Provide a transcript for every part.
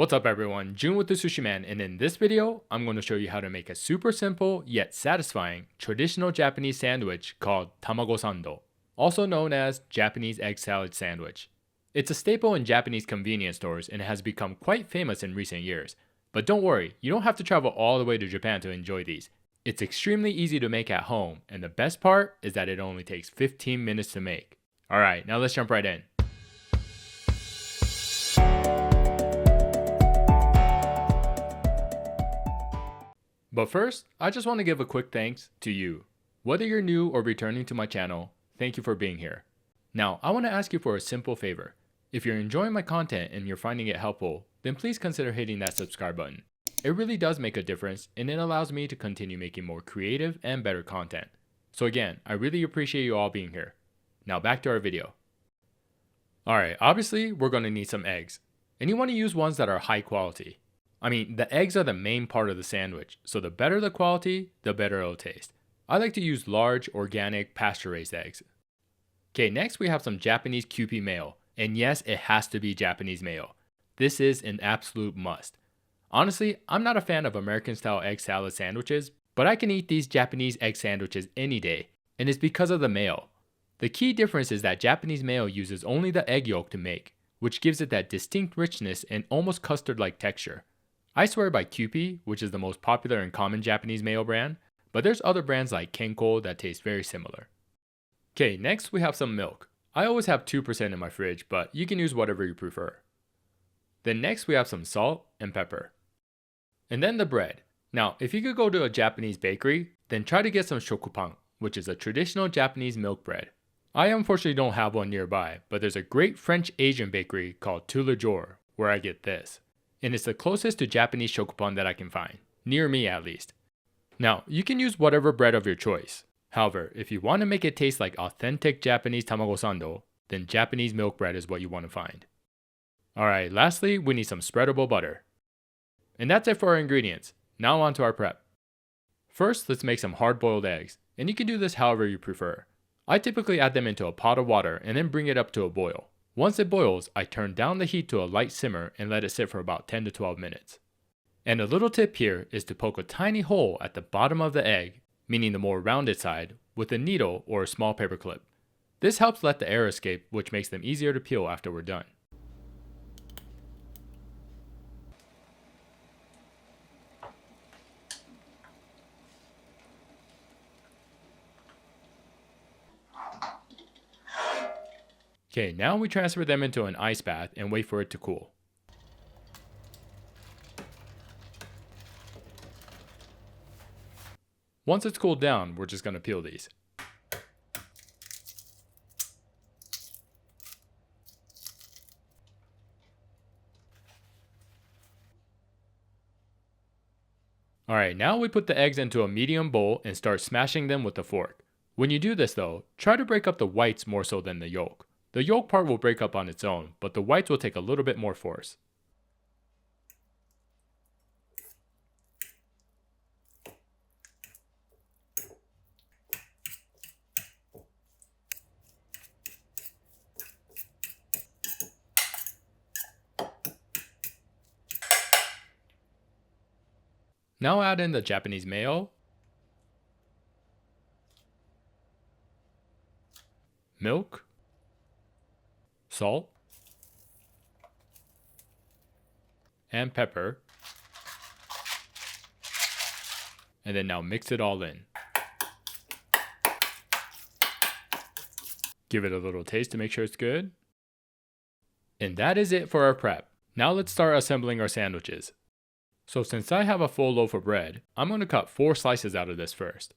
What's up everyone, Jun with the Sushi Man, and in this video, I'm going to show you how to make a super simple yet satisfying traditional Japanese sandwich called Tamago Sando, also known as Japanese egg salad sandwich. It's a staple in Japanese convenience stores and it has become quite famous in recent years. But don't worry, you don't have to travel all the way to Japan to enjoy these. It's extremely easy to make at home, and the best part is that it only takes 15 minutes to make. Alright, now let's jump right in. But first, I just want to give a quick thanks to you. Whether you're new or returning to my channel, thank you for being here. Now, I want to ask you for a simple favor. If you're enjoying my content and you're finding it helpful, then please consider hitting that subscribe button. It really does make a difference and it allows me to continue making more creative and better content. So again, I really appreciate you all being here. Now back to our video. Alright, obviously we're going to need some eggs. And you want to use ones that are high quality. I mean, the eggs are the main part of the sandwich, so the better the quality, the better it'll taste. I like to use large, organic, pasture-raised eggs. Okay, next we have some Japanese Kewpie mayo. And yes, it has to be Japanese mayo. This is an absolute must. Honestly, I'm not a fan of American-style egg salad sandwiches, but I can eat these Japanese egg sandwiches any day, and it's because of the mayo. The key difference is that Japanese mayo uses only the egg yolk to make, which gives it that distinct richness and almost custard-like texture. I swear by Kewpie, which is the most popular and common Japanese mayo brand, but there's other brands like Kenko that taste very similar. Okay, next we have some milk. I always have 2% in my fridge, but you can use whatever you prefer. Then next we have some salt and pepper. And then the bread. Now, if you could go to a Japanese bakery, then try to get some shokupan, which is a traditional Japanese milk bread. I unfortunately don't have one nearby, but there's a great French Asian bakery called Tous les Jours, where I get this. And it's the closest to Japanese shokupan that I can find, near me at least. Now, you can use whatever bread of your choice. However, if you want to make it taste like authentic Japanese tamagosando, then Japanese milk bread is what you want to find. Alright, lastly, we need some spreadable butter. And that's it for our ingredients. Now on to our prep. First, let's make some hard-boiled eggs, and you can do this however you prefer. I typically add them into a pot of water and then bring it up to a boil. Once it boils, I turn down the heat to a light simmer and let it sit for about 10 to 12 minutes. And a little tip here is to poke a tiny hole at the bottom of the egg, meaning the more rounded side, with a needle or a small paper clip. This helps let the air escape, which makes them easier to peel after we're done. Okay, now we transfer them into an ice bath and wait for it to cool. Once it's cooled down, we're just going to peel these. Alright, now we put the eggs into a medium bowl and start smashing them with a fork. When you do this though, try to break up the whites more so than the yolk. The yolk part will break up on its own, but the whites will take a little bit more force. Now add in the Japanese mayo, milk, salt, and pepper, and then now mix it all in. Give it a little taste to make sure it's good. And that is it for our prep. Now let's start assembling our sandwiches. So since I have a full loaf of bread, I'm going to cut 4 slices out of this first.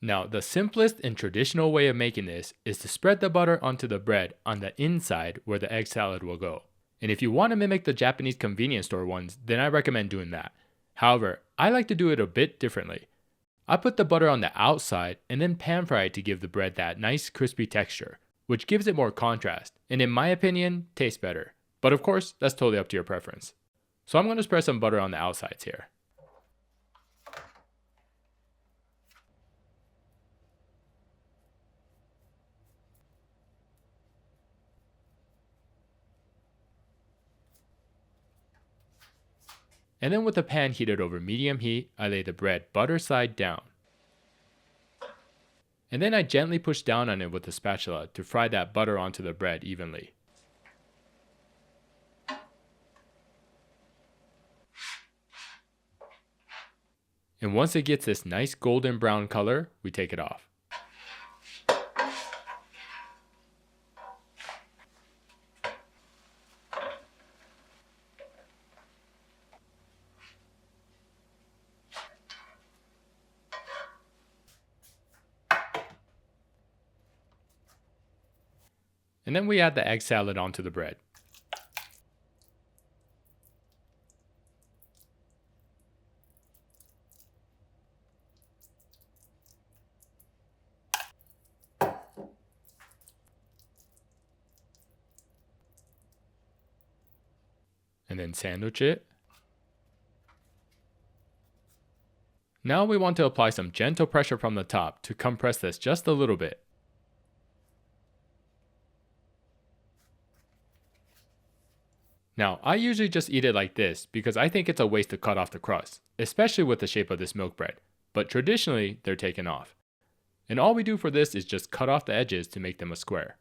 Now, the simplest and traditional way of making this is to spread the butter onto the bread on the inside where the egg salad will go. And if you want to mimic the Japanese convenience store ones, then I recommend doing that. However, I like to do it a bit differently. I put the butter on the outside and then pan fry it to give the bread that nice crispy texture, which gives it more contrast, and in my opinion, tastes better. But of course, that's totally up to your preference. So I'm going to spread some butter on the outsides here. And then with the pan heated over medium heat, I lay the bread butter side down. And then I gently push down on it with a spatula to fry that butter onto the bread evenly. And once it gets this nice golden brown color, we take it off. And then we add the egg salad onto the bread. And then sandwich it. Now we want to apply some gentle pressure from the top to compress this just a little bit. Now, I usually just eat it like this because I think it's a waste to cut off the crust, especially with the shape of this milk bread, but traditionally they're taken off. And all we do for this is just cut off the edges to make them a square.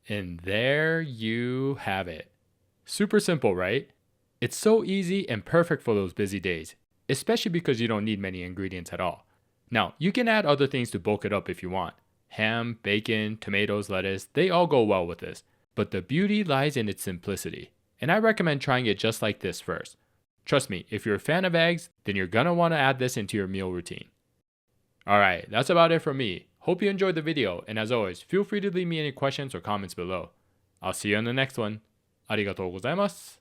And there you have it. Super simple, right? It's so easy and perfect for those busy days, especially because you don't need many ingredients at all. Now, you can add other things to bulk it up if you want. Ham, bacon, tomatoes, lettuce, they all go well with this. But the beauty lies in its simplicity. And I recommend trying it just like this first. Trust me, if you're a fan of eggs, then you're gonna want to add this into your meal routine. Alright, that's about it from me. Hope you enjoyed the video, and as always, feel free to leave me any questions or comments below. I'll see you in the next one. ありがとうございます。